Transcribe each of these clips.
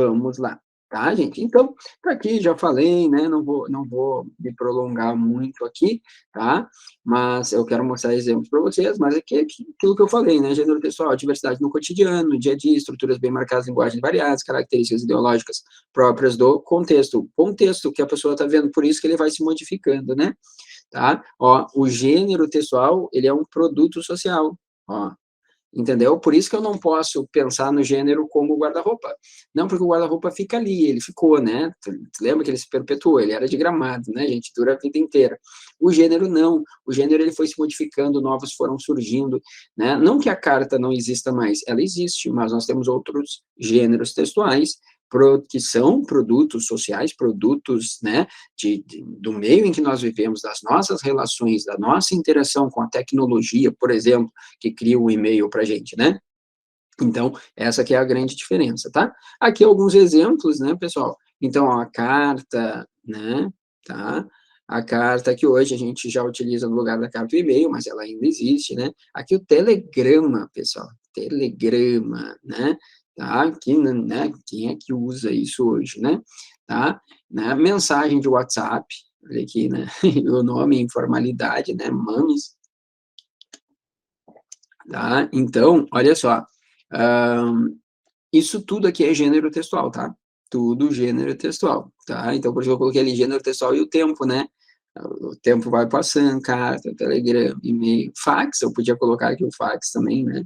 Vamos lá, tá, gente? Então, tá aqui, já falei, né? Não vou me prolongar muito aqui, tá? Mas eu quero mostrar exemplos para vocês, mas aqui é aquilo que eu falei, né? Gênero textual, diversidade no cotidiano, no dia a dia, estruturas bem marcadas, linguagens variadas, características ideológicas próprias do contexto. Contexto que a pessoa está vendo, por isso que ele vai se modificando, né? Tá? Ó, o gênero textual, ele é um produto social, ó. Entendeu? Por isso que eu não posso pensar no gênero como guarda-roupa. Não, porque o guarda-roupa fica ali, ele ficou, né? Tu lembra que ele se perpetuou, ele era de gramado, né, gente? Dura a vida inteira. O gênero não. O gênero ele foi se modificando, novos foram surgindo, né? Não que a carta não exista mais, ela existe, mas nós temos outros gêneros textuais que são produtos sociais, produtos, né, do meio em que nós vivemos, das nossas relações, da nossa interação com a tecnologia, por exemplo, que cria o e-mail para a gente, né? Então, essa que é a grande diferença, tá? Aqui alguns exemplos, né, pessoal? Então, ó, a carta, né, tá? A carta que hoje a gente já utiliza no lugar da carta do e-mail, mas ela ainda existe, né? Aqui o telegrama, pessoal, telegrama, né? Tá? Aqui, né, quem é que usa isso hoje, né? Tá? Né? Mensagem de WhatsApp, olha aqui, né? O nome, informalidade, né? Mames, tá? Então, olha só, isso tudo aqui é gênero textual, tá? Tudo gênero textual, tá? Então, por isso eu coloquei ali gênero textual e o tempo, né? O tempo vai passando, carta, telegrama, e-mail, fax, eu podia colocar aqui o fax também, né?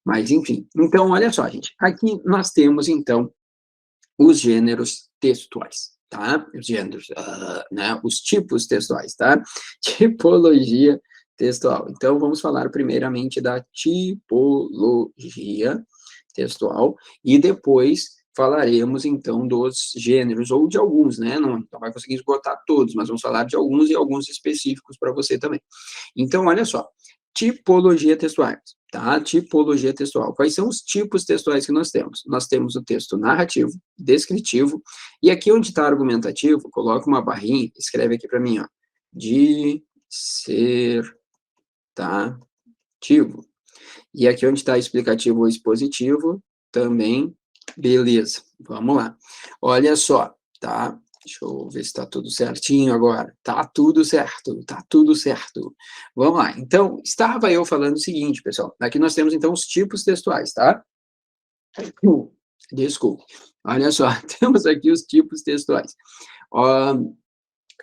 Mas, enfim. Então, olha só, gente. Aqui nós temos, então, os gêneros textuais, tá? Os gêneros, né? Os tipos textuais, tá? Tipologia textual. Então, vamos falar primeiramente da tipologia textual, e depois falaremos, então, dos gêneros, ou de alguns, né? Não vai conseguir esgotar todos, mas vamos falar de alguns e alguns específicos para você também. Então, olha só, tipologia textuais, tá? Tipologia textual. Quais são os tipos textuais que nós temos? Nós temos o texto narrativo, descritivo, e aqui onde está argumentativo, coloca uma barrinha, escreve aqui para mim, ó, dissertativo. E aqui onde está explicativo ou expositivo, também, beleza. Vamos lá. Olha só, tá? Deixa eu ver se está tudo certinho agora. Tá tudo certo, tá tudo certo. Vamos lá. Então, estava eu falando o seguinte, pessoal. Aqui nós temos, então, os tipos textuais, tá? Desculpe. Olha só, temos aqui os tipos textuais. Ó,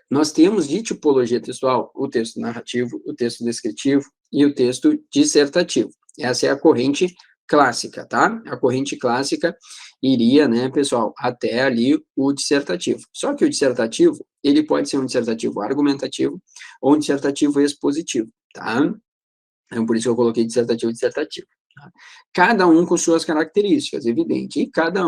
nós temos de tipologia textual o texto narrativo, o texto descritivo e o texto dissertativo. Essa é a corrente clássica, tá? A corrente clássica iria, né, pessoal, até ali o dissertativo. Só que o dissertativo, ele pode ser um dissertativo argumentativo ou um dissertativo expositivo, tá? Então, por isso eu coloquei dissertativo e dissertativo. Tá? Cada um com suas características, evidente, e cada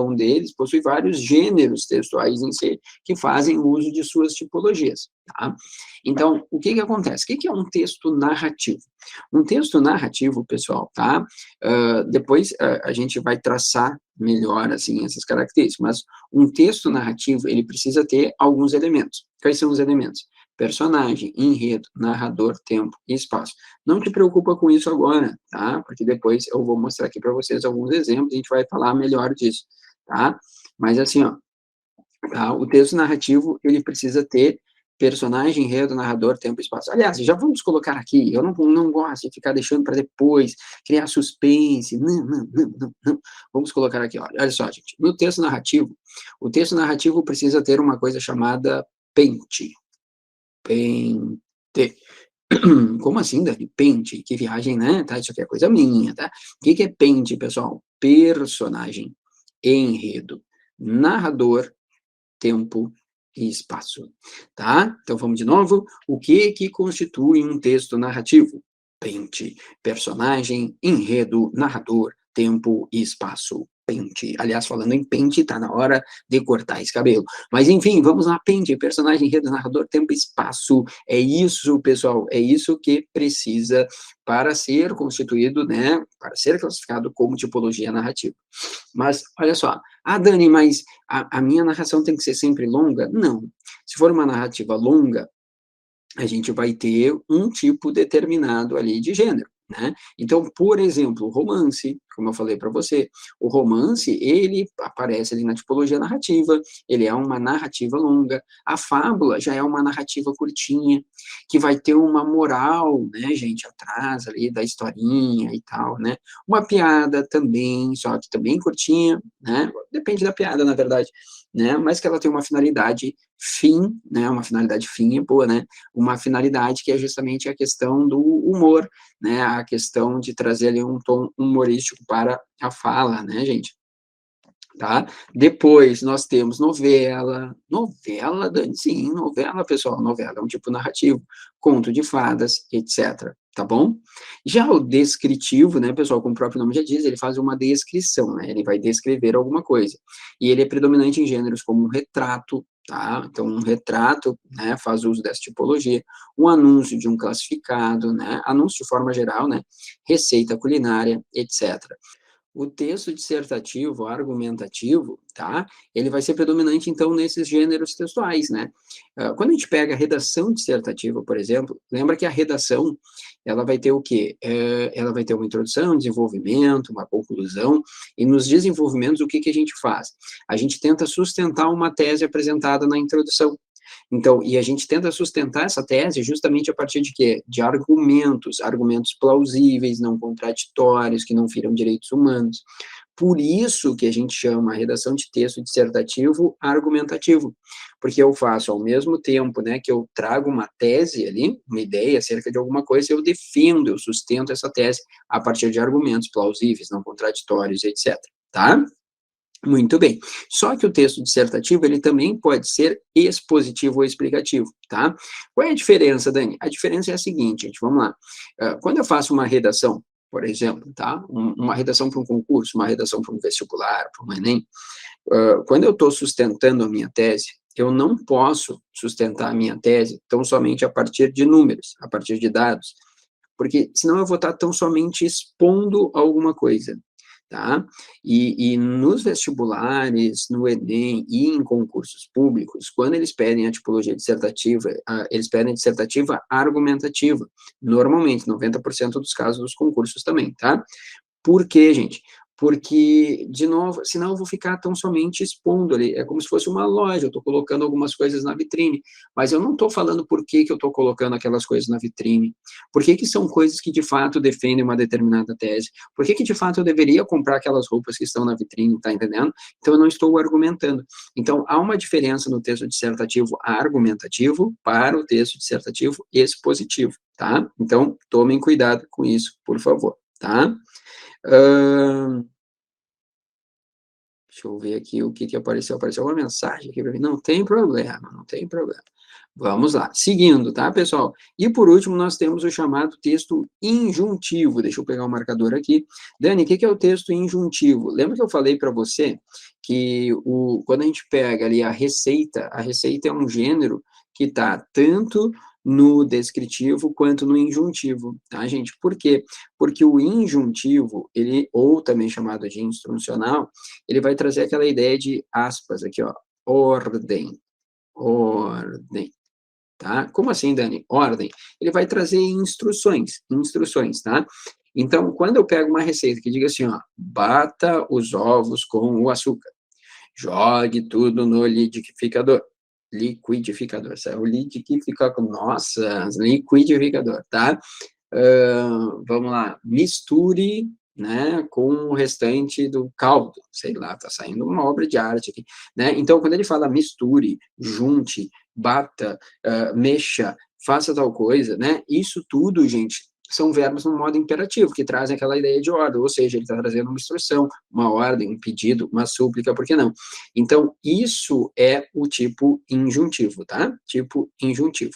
um deles possui vários gêneros textuais em si que fazem uso de suas tipologias. Tá? Então, o que acontece? O que é um texto narrativo? Um texto narrativo, pessoal, tá? Depois a gente vai traçar melhor, assim, essas características, mas um texto narrativo, ele precisa ter alguns elementos. Quais são os elementos? Personagem, enredo, narrador, tempo e espaço. Não te preocupa com isso agora, tá? Porque depois eu vou mostrar aqui para vocês alguns exemplos, a gente vai falar melhor disso, tá? Mas assim, ó, tá? O texto narrativo, ele precisa ter personagem, enredo, narrador, tempo e espaço. Aliás, já vamos colocar aqui, eu não gosto de ficar deixando para depois, criar suspense, não. Vamos colocar aqui, olha só, gente, no texto narrativo, o texto narrativo precisa ter uma coisa chamada pente. Pente. Como assim, Dani? Pente? Que viagem, né? Tá, isso aqui é coisa minha, tá? O que é pente, pessoal? Personagem, enredo, narrador, tempo e espaço, tá? Então vamos de novo. O que constitui um texto narrativo? Pente, personagem, enredo, narrador, tempo e espaço. Pente. Aliás, falando em pente, tá na hora de cortar esse cabelo. Mas enfim, vamos lá, pente, personagem, enredo, narrador, tempo e espaço. É isso, pessoal, é isso que precisa para ser constituído, né, para ser classificado como tipologia narrativa. Mas, olha só, Dani, mas a minha narração tem que ser sempre longa? Não. Se for uma narrativa longa, a gente vai ter um tipo determinado ali de gênero, né? Então, por exemplo, romance, como eu falei para você, o romance, ele aparece ali na tipologia narrativa, ele é uma narrativa longa, a fábula já é uma narrativa curtinha, que vai ter uma moral, né, gente, atrás ali da historinha e tal, né, uma piada também, só que também curtinha, né, depende da piada, na verdade, né, mas que ela tem uma finalidade fim, né, uma finalidade fim é boa, né, uma finalidade que é justamente a questão do humor, né, a questão de trazer ali um tom humorístico para a fala, né, gente? Tá? Depois nós temos novela, Dani, sim, novela, pessoal, novela é um tipo narrativo, conto de fadas, etc. Tá bom? Já o descritivo, né, pessoal, como o próprio nome já diz, ele faz uma descrição, né, ele vai descrever alguma coisa. E ele é predominante em gêneros como um retrato, tá? Então, um retrato, né, faz uso dessa tipologia, um anúncio de um classificado, né, anúncio de forma geral, né, receita culinária, etc. O texto dissertativo, argumentativo, tá? Ele vai ser predominante, então, nesses gêneros textuais, né? Quando a gente pega a redação dissertativa, por exemplo, lembra que a redação, ela vai ter o quê? Ela vai ter uma introdução, desenvolvimento, uma conclusão, e nos desenvolvimentos, o que que a gente faz? A gente tenta sustentar uma tese apresentada na introdução. Então, e a gente tenta sustentar essa tese justamente a partir de quê? De argumentos, argumentos plausíveis, não contraditórios, que não firam direitos humanos. Por isso que a gente chama a redação de texto dissertativo argumentativo, porque eu faço ao mesmo tempo, né, que eu trago uma tese ali, uma ideia acerca de alguma coisa, eu defendo, eu sustento essa tese a partir de argumentos plausíveis, não contraditórios, etc. Tá? Muito bem. Só que o texto dissertativo, ele também pode ser expositivo ou explicativo, tá? Qual é a diferença, Dani? A diferença é a seguinte, gente, vamos lá. Quando eu faço uma redação, por exemplo, tá? Uma redação para um concurso, uma redação para um vestibular, para um Enem, quando eu estou sustentando a minha tese, eu não posso sustentar a minha tese tão somente a partir de números, a partir de dados, porque senão eu vou estar tão somente expondo alguma coisa, tá? E nos vestibulares, no Enem e em concursos públicos, quando eles pedem a tipologia dissertativa, eles pedem dissertativa argumentativa, normalmente, 90% dos casos dos concursos também, tá? Por quê, gente? Porque, de novo, senão eu vou ficar tão somente expondo ali, é como se fosse uma loja, eu estou colocando algumas coisas na vitrine, mas eu não estou falando por que que eu estou colocando aquelas coisas na vitrine, por que que são coisas que de fato defendem uma determinada tese, por que que de fato eu deveria comprar aquelas roupas que estão na vitrine, tá entendendo? Então eu não estou argumentando. Então há uma diferença no texto dissertativo argumentativo para o texto dissertativo expositivo, tá? Então tomem cuidado com isso, por favor, tá? Hã, deixa eu ver aqui o que que apareceu. Apareceu uma mensagem aqui para mim. Não tem problema, não tem problema. Vamos lá, seguindo, tá, pessoal? E por último, nós temos o chamado texto injuntivo. Deixa eu pegar o marcador aqui. Dani, o que que é o texto injuntivo? Lembra que eu falei para você que quando a gente pega ali a receita é um gênero que está tanto no descritivo quanto no injuntivo, tá, gente? Por quê? Porque o injuntivo, ele, ou também chamado de instrucional, ele vai trazer aquela ideia de aspas aqui, ó, ordem, ordem. Tá? Como assim, Dani? Ordem. Ele vai trazer instruções, tá? Então, quando eu pego uma receita que diga assim, ó, bata os ovos com o açúcar, jogue tudo no liquidificador, é o liquidificador, nossa, liquidificador, tá? Vamos lá, misture, né, com o restante do caldo, sei lá, tá saindo uma obra de arte aqui, né? Então, quando ele fala misture, junte, bata, mexa, faça tal coisa, né? Isso tudo, gente, são verbos no modo imperativo, que trazem aquela ideia de ordem, ou seja, ele está trazendo uma instrução, uma ordem, um pedido, uma súplica, por que não? Então, isso é o tipo injuntivo, tá? Tipo injuntivo.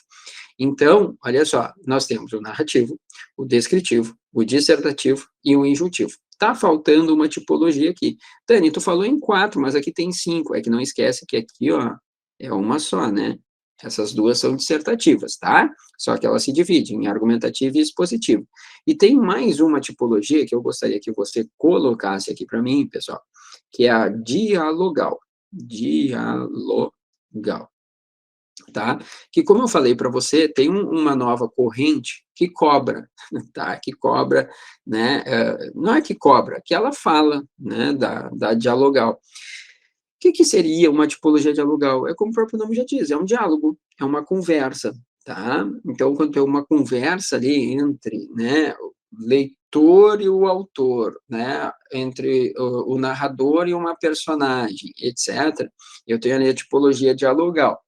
Então, olha só, nós temos o narrativo, o descritivo, o dissertativo e o injuntivo. Tá faltando uma tipologia aqui. Dani, tu falou em 4, mas aqui tem 5. É que não esquece que aqui, ó, é uma só, né? Essas duas são dissertativas, tá? Só que elas se dividem em argumentativo e expositivo. E tem mais uma tipologia que eu gostaria que você colocasse aqui para mim, pessoal, que é a dialogal. Dialogal. tá? Que, como eu falei para você, tem uma nova corrente que cobra, tá? Que cobra, né? Não é que cobra, que ela fala, né? Da dialogal. O que seria uma tipologia dialogal? É como o próprio nome já diz, é um diálogo, é uma conversa, tá? Então, quando tem uma conversa ali entre, né, o leitor e o autor, né, entre o narrador e uma personagem, etc., eu tenho ali a tipologia dialogal.